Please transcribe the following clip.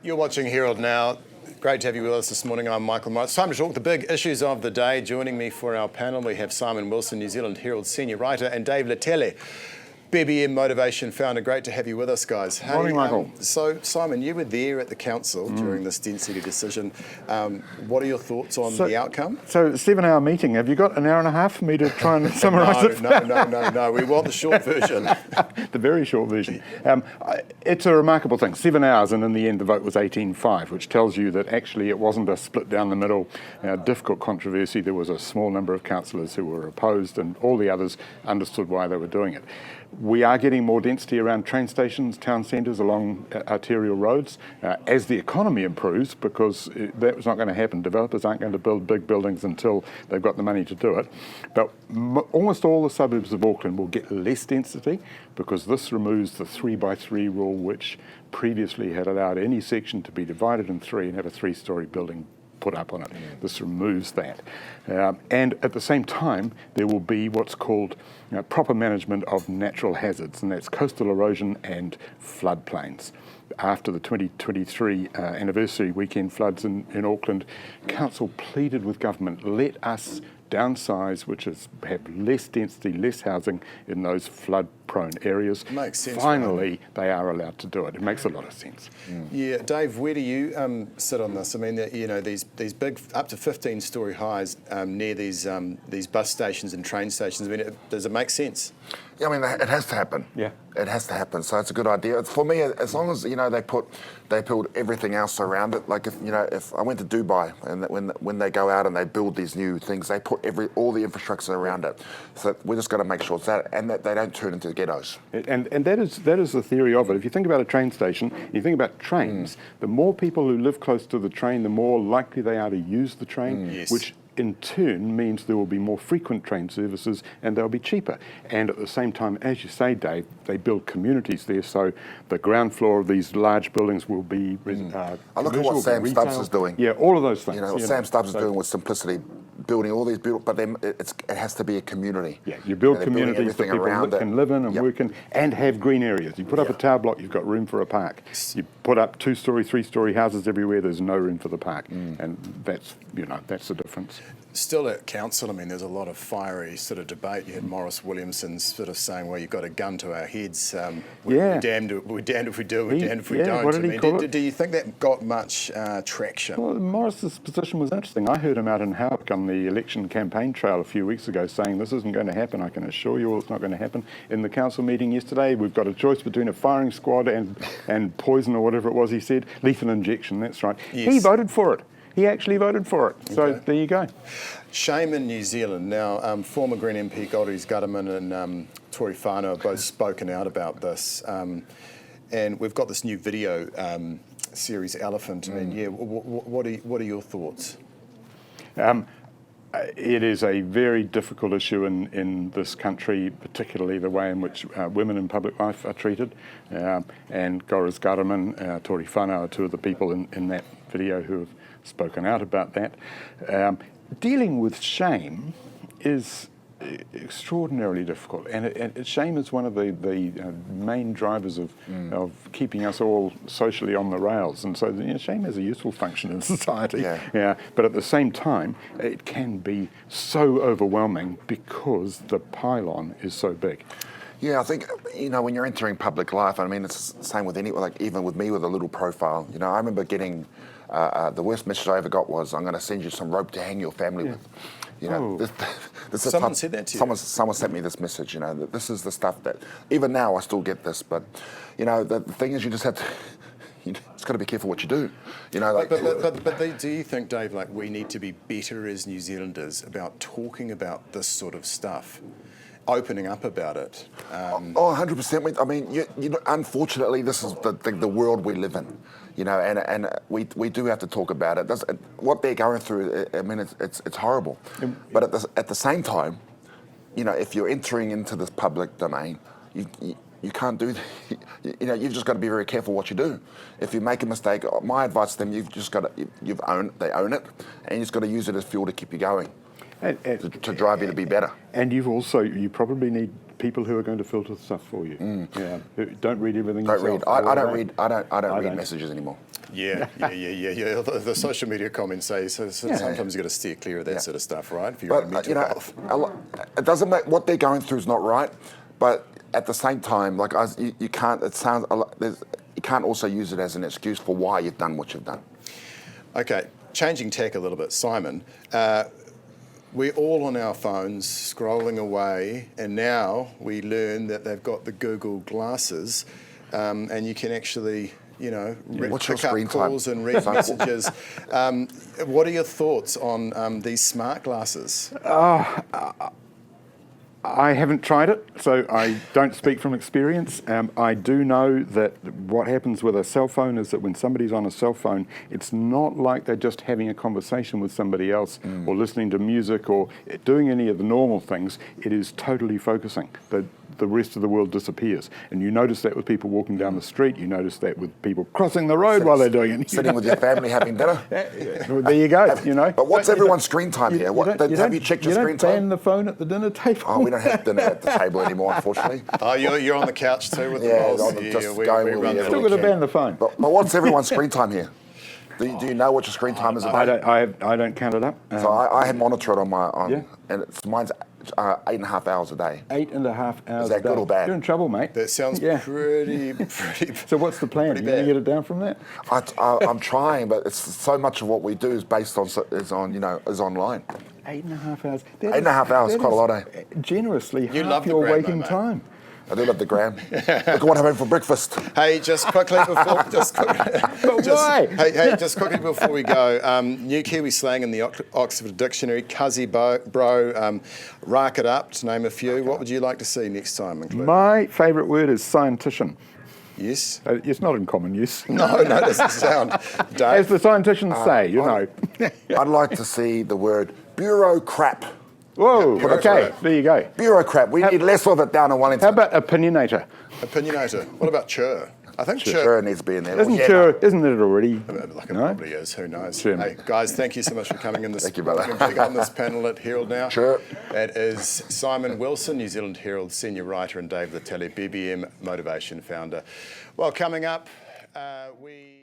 You're watching Herald Now. Great to have you with us this morning. I'm Michael Morris. It's time to talk the big issues of the day. Joining me for our panel, we have Simon Wilson, New Zealand Herald senior writer, and Dave Letele, BBM Motivation founder. Great to have you with us, guys. Hey, morning, Michael. So, Simon, you were there at the council during this density decision. What are your thoughts on the outcome? So, 7-hour meeting. Have you got an hour and a half for me to try and summarise it? No. We want the short version. The very short version. It's a remarkable thing. 7 hours, and in the end, the vote was 18-5, which tells you that actually it wasn't a split down the middle, difficult controversy. There was a small number of councillors who were opposed, and all the others understood why they were doing it. We are getting more density around train stations, town centres, along arterial roads as the economy improves, because that's not going to happen. Developers aren't going to build big buildings until they've got the money to do it. But almost all the suburbs of Auckland will get less density because this removes the 3x3 rule, which previously had allowed any section to be divided in three and have a 3-storey building put up on it. This removes that. And at the same time, there will be what's called proper management of natural hazards, and that's coastal erosion and floodplains. After the 2023 anniversary weekend floods in Auckland, Council pleaded with government, let us downsize, which is have less density, less housing in those flood-prone areas. Makes sense. Finally, they are allowed to do it. It makes a lot of sense. Yeah, Dave, where do you sit on this? I mean, these big, up to 15-storey highs near these bus stations and train stations. I mean, does it make sense? Yeah, I mean, it has to happen. Yeah. It has to happen. So it's a good idea. For me, as long as, they build everything else around it. Like if I went to Dubai, and when they go out and they build these new things, they put all the infrastructure around it. So we're just got to make sure it's that, and that they don't turn into ghettos. And that is the theory of it. If you think about a train station, you think about trains, the more people who live close to the train, the more likely they are to use the train, Yes. which in turn means there will be more frequent train services and they'll be cheaper. And at the same time, as you say, Dave, they build communities there, so the ground floor of these large buildings will be I look at what Sam Stubbs is doing. Yeah, all of those things. What Sam Stubbs is doing with Simplicity, building all these beautiful, but then it has to be a community. Yeah, you build communities that everything people around can live in and work in, and have green areas. You put up a tower block, you've got room for a park. You put up 2-storey, 3-storey houses everywhere, there's no room for the park. And that's the difference. Still at council, I mean, there's a lot of fiery sort of debate. You had Morris Williamson sort of saying, well, you've got a gun to our heads. We're damned if we do, we're damned if we don't. What did he call it? Do you think that got much traction? Well, Morris's position was interesting. I heard him out in Howick on the election campaign trail a few weeks ago saying this isn't going to happen. I can assure you all it's not going to happen. In the council meeting yesterday, we've got a choice between a firing squad and poison or whatever it was he said. Lethal injection, that's right. Yes. He voted for it. He actually voted for it. So Okay. there you go. Shame in New Zealand. Now, former Green MP Goldie's Gutterman and Tory Whānau have both spoken out about this. And we've got this new video series, Elephant. I mean, what are your thoughts? It is a very difficult issue in this country, particularly the way in which women in public life are treated. And Goldie's Gutterman, Tory Whānau are two of the people in that video who have spoken out about that. Dealing with shame is extraordinarily difficult, and shame is one of the main drivers of keeping us all socially on the rails. And so shame has a useful function in society. Yeah. But at the same time, it can be so overwhelming because the pylon is so big. Yeah, I think, when you're entering public life, I mean, it's the same with even with me with a little profile. I remember getting, the worst message I ever got was, I'm going to send you some rope to hang your family with. Someone said that to you? Someone sent me this message, that this is the stuff that, even now I still get this, but, the thing is you just have to, you just got to be careful what you do. But do you think, Dave, we need to be better as New Zealanders about talking about this sort of stuff? Opening up about it. 100%. I mean, unfortunately, this is the world we live in. And we do have to talk about it. What they're going through, I mean, it's horrible. But at the same time, if you're entering into this public domain, you can't do. You've just got to be very careful what you do. If you make a mistake, my advice to them, they own it, and you just got to use it as fuel to keep you going. To drive you to be better. And you probably need people who are going to filter stuff for you. Yeah. Don't read everything Don't yourself. read. I don't read. I don't read messages anymore. Yeah. The social media comments say sometimes you've got to steer clear of that sort of stuff, right? For your own mental health. It doesn't make what they're going through is not right, but at the same time, like you can't. It sounds. You can't also use it as an excuse for why you've done what you've done. Okay, changing tack a little bit, Simon. We're all on our phones scrolling away, and now we learn that they've got the Google glasses, and you can actually, pick up calls and read messages. What are your thoughts on these smart glasses? I haven't tried it, so I don't speak from experience. I do know that what happens with a cell phone is that when somebody's on a cell phone, it's not like they're just having a conversation with somebody else or listening to music or doing any of the normal things. It is totally focusing. The rest of the world disappears. And you notice that with people walking down the street, you notice that with people crossing the road while they're doing it. Sitting with your family having dinner. There you go, But what's everyone's screen time here? Have you checked your screen time? You don't ban the phone at the dinner table. Oh, we don't have dinner at the table anymore, unfortunately. Oh, you're on the couch too with the Yeah, boss? just going with Still got to ban the phone. But what's everyone's screen time here? Do you know what your screen time is? I don't count it up. So I had monitor it and mine's 8.5 hours a day. 8.5 hours. Is that good or bad? You're in trouble, mate. That sounds pretty. So what's the plan? You're going to get it down from that? I'm trying, but it's so much of what we do is based on is online. 8.5 hours. 8.5 hours is quite a lot, eh? Generously, You half love the your gram, waking mate. time. I do love the gram. Look at what I had for breakfast. Hey, just quickly before, why? Hey, just quickly before we go, new Kiwi slang in the Oxford Dictionary, cuzzy bro, rack it up, to name a few. What would you like to see next time included? My favourite word is scientician. Yes? It's not in common use. No, it doesn't sound. As Dave? the scienticians say, I'd like to see the word bureaucrat. Whoa, Yeah, okay, right. there you go. Bureaucrat. We need less of it down in Wellington. How about opinionator? Opinionator. What about chur? I think Sure needs to be in there. Isn't it already? Like it probably is, who knows? Sure. Hey, guys, thank you so much for coming in this Thank you, brother. on this panel at Herald Now. Sure. That is Simon Wilson, New Zealand Herald senior writer, and Dave Latele, BBM Motivation founder. Well, coming up, we...